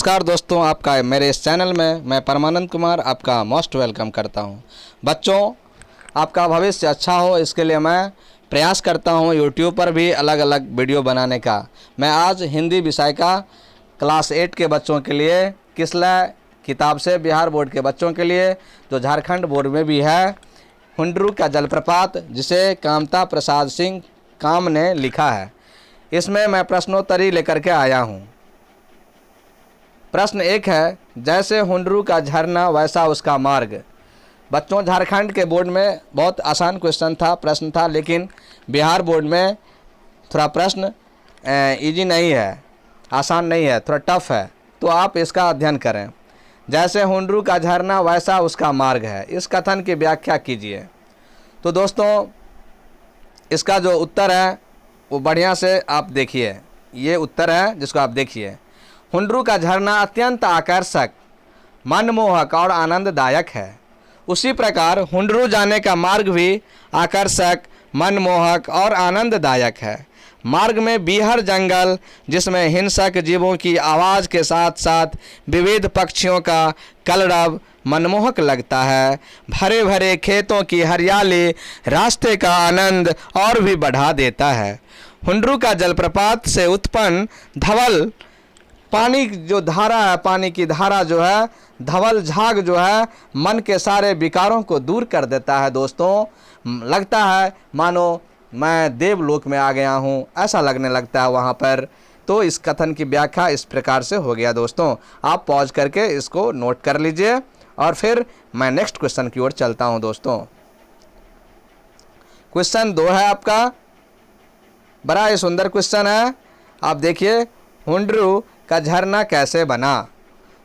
नमस्कार दोस्तों, आपका मेरे इस चैनल में मैं परमानंद कुमार आपका मोस्ट वेलकम करता हूं। बच्चों, आपका भविष्य अच्छा हो इसके लिए मैं प्रयास करता हूं यूट्यूब पर भी अलग अलग वीडियो बनाने का। मैं आज हिंदी विषय का क्लास 8 के बच्चों के लिए किसलय किताब से बिहार बोर्ड के बच्चों के लिए जो झारखंड बोर्ड में भी है, हुंडरू का जलप्रपात, जिसे कामता प्रसाद सिंह काम ने लिखा है, इसमें मैं प्रश्नोत्तरी लेकर के आया हूँ। प्रश्न 1 है, जैसे हुंडरू का झरना वैसा उसका मार्ग। बच्चों, झारखंड के बोर्ड में बहुत आसान प्रश्न था, लेकिन बिहार बोर्ड में थोड़ा प्रश्न इजी नहीं है, आसान नहीं है, थोड़ा टफ है, तो आप इसका अध्ययन करें। जैसे हुंडरू का झरना वैसा उसका मार्ग है, इस कथन की व्याख्या कीजिए। तो दोस्तों, इसका जो उत्तर है वो बढ़िया से आप देखिए। ये उत्तर है जिसको आप देखिए। हुंडरू का झरना अत्यंत आकर्षक, मनमोहक और आनंददायक है। उसी प्रकार हुंडरू जाने का मार्ग भी आकर्षक, मनमोहक और आनंददायक है। मार्ग में बीहड़ जंगल, जिसमें हिंसक जीवों की आवाज़ के साथ साथ विविध पक्षियों का कलरव मनमोहक लगता है। भरे भरे खेतों की हरियाली रास्ते का आनंद और भी बढ़ा देता है। हुंडरू का जलप्रपात से उत्पन्न धवल पानी जो धारा है, पानी की धारा जो है, धवल झाग जो है, मन के सारे विकारों को दूर कर देता है। दोस्तों, लगता है मानो मैं देवलोक में आ गया हूँ, ऐसा लगने लगता है वहाँ पर। तो इस कथन की व्याख्या इस प्रकार से हो गया। दोस्तों, आप पॉज करके इसको नोट कर लीजिए और फिर मैं नेक्स्ट क्वेश्चन की ओर चलता हूँ। दोस्तों, क्वेश्चन 2 है आपका, बड़ा ही सुंदर क्वेश्चन है। आप देखिए, हुंडरू का झरना कैसे बना।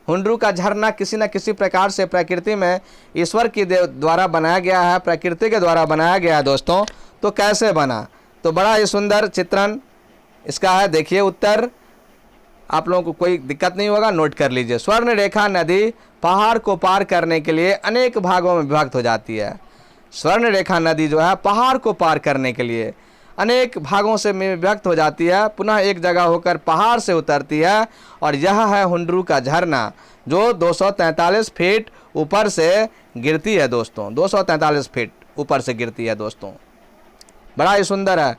हुंडरू का झरना किसी न किसी प्रकार से प्रकृति में ईश्वर की द्वारा बनाया गया है, प्रकृति के द्वारा बनाया गया है। दोस्तों, तो कैसे बना, तो बड़ा ही सुंदर चित्रण इसका है। देखिए उत्तर, आप लोगों को कोई दिक्कत नहीं होगा, नोट कर लीजिए। स्वर्ण रेखा नदी पहाड़ को पार करने के लिए अनेक भागों में विभक्त हो जाती है। स्वर्ण रेखा नदी जो है पहाड़ को पार करने के लिए अनेक भागों से विभक्त हो जाती है, पुनः एक जगह होकर पहाड़ से उतरती है, और यह है हुंडरू का झरना, जो 243 फीट ऊपर से गिरती है। दोस्तों, 243 फीट ऊपर से गिरती है। दोस्तों, बड़ा ही सुंदर है।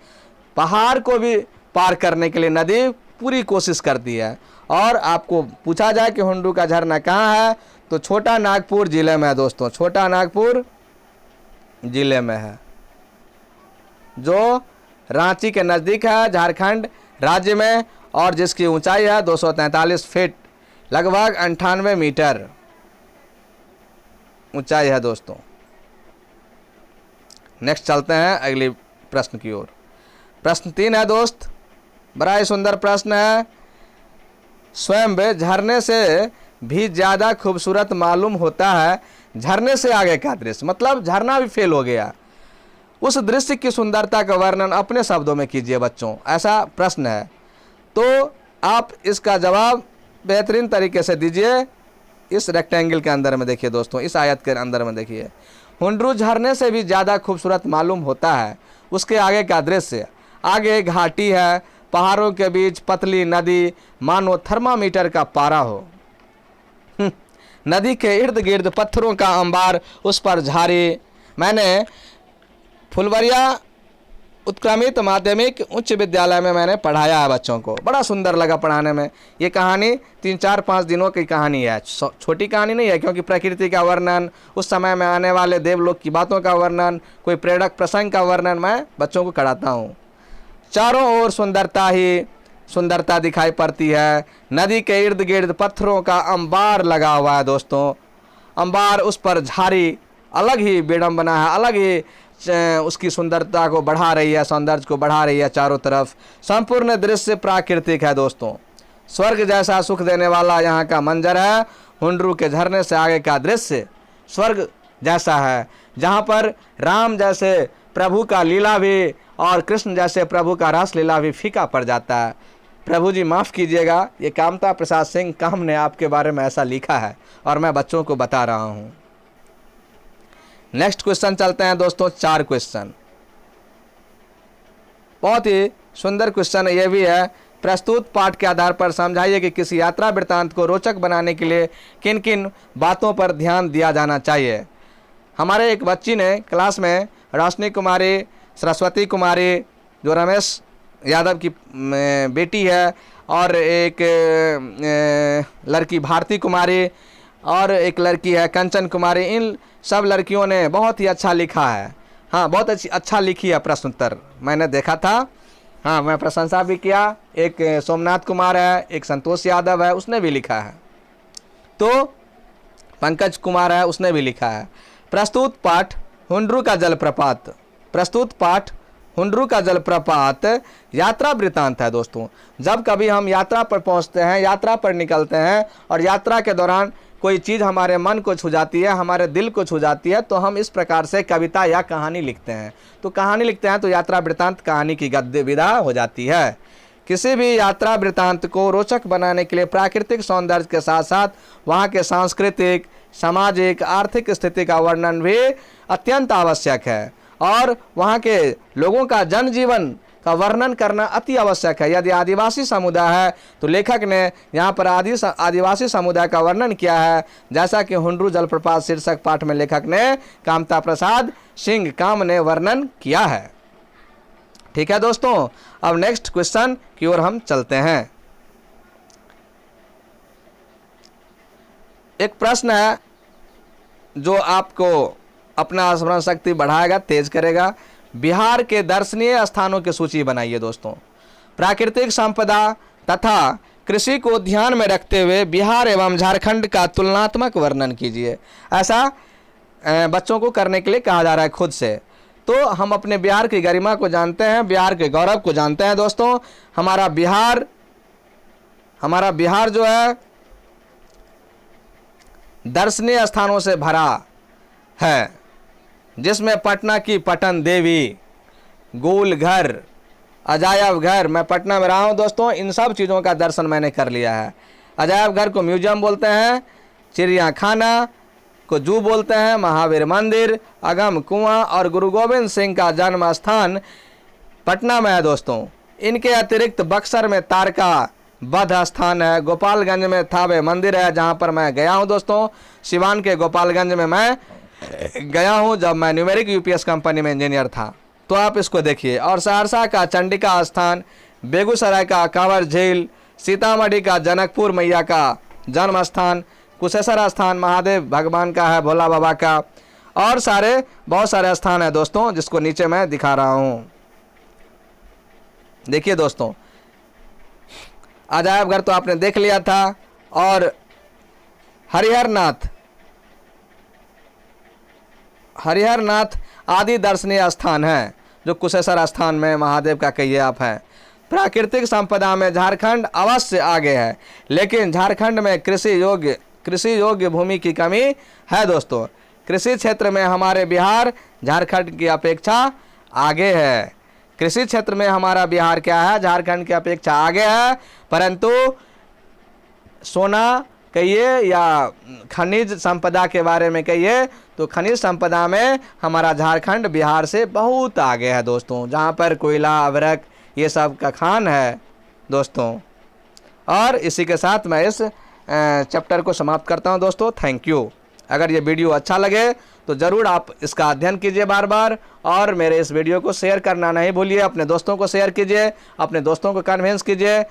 पहाड़ को भी पार करने के लिए नदी पूरी कोशिश करती है। और आपको पूछा जाए कि हुंडरू का झरना कहाँ है, तो छोटा नागपुर जिले में है। दोस्तों, छोटा नागपुर जिले में है, जो रांची के नज़दीक है, झारखंड राज्य में, और जिसकी ऊंचाई है 243 फीट, लगभग 98 मीटर ऊंचाई है। दोस्तों, नेक्स्ट चलते हैं अगले प्रश्न की ओर। प्रश्न 3 है दोस्त, बड़ा ही सुंदर प्रश्न है। स्वयं झरने से भी ज़्यादा खूबसूरत मालूम होता है झरने से आगे का दृश्य। मतलब झरना भी फेल हो गया, उस दृश्य की सुंदरता का वर्णन अपने शब्दों में कीजिए। बच्चों, ऐसा प्रश्न है, तो आप इसका जवाब बेहतरीन तरीके से दीजिए। इस रेक्टेंगल के अंदर में देखिए दोस्तों, इस आयत के अंदर में देखिए, हुंडरू झरने से भी ज़्यादा खूबसूरत मालूम होता है उसके आगे का दृश्य। आगे घाटी है, पहाड़ों के बीच पतली नदी, मानो थर्मामीटर का पारा हो। नदी के इर्द गिर्द पत्थरों का अंबार, उस पर झाड़ी। मैंने फुलवरिया उत्क्रमित माध्यमिक उच्च विद्यालय में मैंने पढ़ाया है बच्चों को, बड़ा सुंदर लगा पढ़ाने में। ये कहानी 3-4-5 दिनों की कहानी है, छोटी कहानी नहीं है, क्योंकि प्रकृति का वर्णन, उस समय में आने वाले देवलोक की बातों का वर्णन, कोई प्रेरक प्रसंग का वर्णन मैं बच्चों को कराता हूँ। चारों ओर सुंदरता ही सुंदरता दिखाई पड़ती है। नदी के इर्द गिर्द पत्थरों का अंबार लगा हुआ है। दोस्तों, अंबार, उस पर झाड़ी, अलग ही विडंबना है, अलग ही उसकी सुंदरता को बढ़ा रही है, सौंदर्य को बढ़ा रही है। चारों तरफ संपूर्ण दृश्य प्राकृतिक है। दोस्तों, स्वर्ग जैसा सुख देने वाला यहाँ का मंजर है। हुंडरू के झरने से आगे का दृश्य स्वर्ग जैसा है, जहाँ पर राम जैसे प्रभु का लीला भी और कृष्ण जैसे प्रभु का रास लीला भी फीका पड़ जाता है। प्रभु जी माफ़ कीजिएगा, ये कामता प्रसाद सिंह काम ने आपके बारे में ऐसा लिखा है और मैं बच्चों को बता रहा हूँ। नेक्स्ट क्वेश्चन चलते हैं दोस्तों, 4 क्वेश्चन। बहुत ही सुंदर क्वेश्चन ये भी है। प्रस्तुत पाठ के आधार पर समझाइए कि किसी यात्रा वृत्तांत को रोचक बनाने के लिए किन किन बातों पर ध्यान दिया जाना चाहिए। हमारे एक बच्ची ने क्लास में रोशनी कुमारी, सरस्वती कुमारी जो रमेश यादव की बेटी है, और एक लड़की भारती कुमारी, और एक लड़की है कंचन कुमारी, इन सब लड़कियों ने बहुत ही अच्छा लिखा है। हाँ, बहुत अच्छा लिखी है प्रश्न उत्तर, मैंने देखा था। हाँ, मैं प्रशंसा भी किया। एक सोमनाथ कुमार है, एक संतोष यादव है, उसने भी लिखा है। तो पंकज कुमार है, उसने भी लिखा है। प्रस्तुत पाठ हुंड्रू का जलप्रपात, प्रस्तुत पाठ हुंड्रू का जलप्रपात यात्रा वृत्तांत है दोस्तों। जब कभी हम यात्रा पर पहुंचते हैं, यात्रा पर निकलते हैं, और यात्रा के दौरान कोई चीज़ हमारे मन को छू जाती है, हमारे दिल को छू जाती है, तो हम इस प्रकार से कविता या कहानी लिखते हैं। तो कहानी लिखते हैं तो यात्रा वृत्तांत कहानी की गद्य विधा हो जाती है। किसी भी यात्रा वृत्तांत को रोचक बनाने के लिए प्राकृतिक सौंदर्य के साथ साथ वहाँ के सांस्कृतिक, सामाजिक, आर्थिक स्थिति का वर्णन भी अत्यंत आवश्यक है, और वहाँ के लोगों का जनजीवन का वर्णन करना अति आवश्यक है। यदि आदिवासी समुदाय है तो लेखक ने यहाँ पर आदिवासी समुदाय का वर्णन किया है, जैसा कि हुंड्रू जलप्रपात शीर्षक पाठ में लेखक ने कामता प्रसाद सिंह काम ने वर्णन किया है। ठीक है दोस्तों, अब नेक्स्ट क्वेश्चन की ओर हम चलते हैं। एक प्रश्न है जो आपको अपना स्मरण शक्ति बढ़ाएगा, तेज करेगा। बिहार के दर्शनीय स्थानों की सूची बनाइए दोस्तों। प्राकृतिक संपदा तथा कृषि को ध्यान में रखते हुए बिहार एवं झारखंड का तुलनात्मक वर्णन कीजिए। ऐसा बच्चों को करने के लिए कहा जा रहा है खुद से। तो हम अपने बिहार की गरिमा को जानते हैं, बिहार के गौरव को जानते हैं दोस्तों। हमारा बिहार जो है दर्शनीय स्थानों से भरा है, जिसमें पटना की पटन देवी, गोल घर, अजायब घर, मैं पटना में रहा हूँ दोस्तों, इन सब चीज़ों का दर्शन मैंने कर लिया है। अजायब घर को म्यूजियम बोलते हैं, चिड़ियाखाना को जू बोलते हैं, महावीर मंदिर, अगम कुआं और गुरु गोविंद सिंह का जन्म स्थान पटना में है दोस्तों। इनके अतिरिक्त बक्सर में तारका बध स्थान है, गोपालगंज में थावे मंदिर है जहाँ पर मैं गया हूँ दोस्तों। सिवान के गोपालगंज में मैं गया हूँ जब मैं न्यूमेरिक यूपीएस कंपनी में इंजीनियर था, तो आप इसको देखिए। और सहरसा का चंडिका स्थान, बेगूसराय का कांवर झील, सीतामढ़ी का जनकपुर मैया का जन्म स्थान, कुशेश्वर स्थान महादेव भगवान का है, भोला बाबा का, और बहुत सारे स्थान है दोस्तों जिसको नीचे मैं दिखा रहा हूँ। देखिए दोस्तों, अजायब घर तो आपने देख लिया था, और हरिहरनाथ आदि दर्शनीय स्थान है जो कुशेश्वर स्थान में महादेव का कहिए आप हैं। प्राकृतिक संपदा में झारखंड अवश्य आगे है, लेकिन झारखंड में कृषि योग्य भूमि की कमी है दोस्तों। कृषि क्षेत्र में हमारे बिहार झारखंड की अपेक्षा आगे है। कृषि क्षेत्र में हमारा बिहार क्या है, झारखंड की अपेक्षा आगे है। परंतु सोना कहिए या खनिज संपदा के बारे में कहिए तो खनिज संपदा में हमारा झारखंड बिहार से बहुत आगे है दोस्तों, जहाँ पर कोयला, अवरक ये सब का खान है दोस्तों। और इसी के साथ मैं इस चैप्टर को समाप्त करता हूँ दोस्तों। Thank you. अगर ये वीडियो अच्छा लगे तो ज़रूर आप इसका अध्ययन कीजिए बार बार, और मेरे इस वीडियो को शेयर करना नहीं भूलिए। अपने दोस्तों को शेयर कीजिए, अपने दोस्तों को कन्विंस कीजिए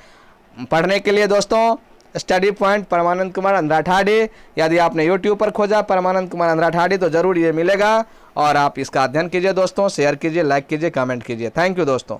पढ़ने के लिए दोस्तों। स्टडी पॉइंट परमानंद कुमार अंधरा ठाडी, यदि आपने यूट्यूब पर खोजा परमानंद कुमार अंधरा ठाडी तो ज़रूर ये मिलेगा, और आप इसका अध्ययन कीजिए दोस्तों। शेयर कीजिए, लाइक कीजिए, कमेंट कीजिए। थैंक यू दोस्तों।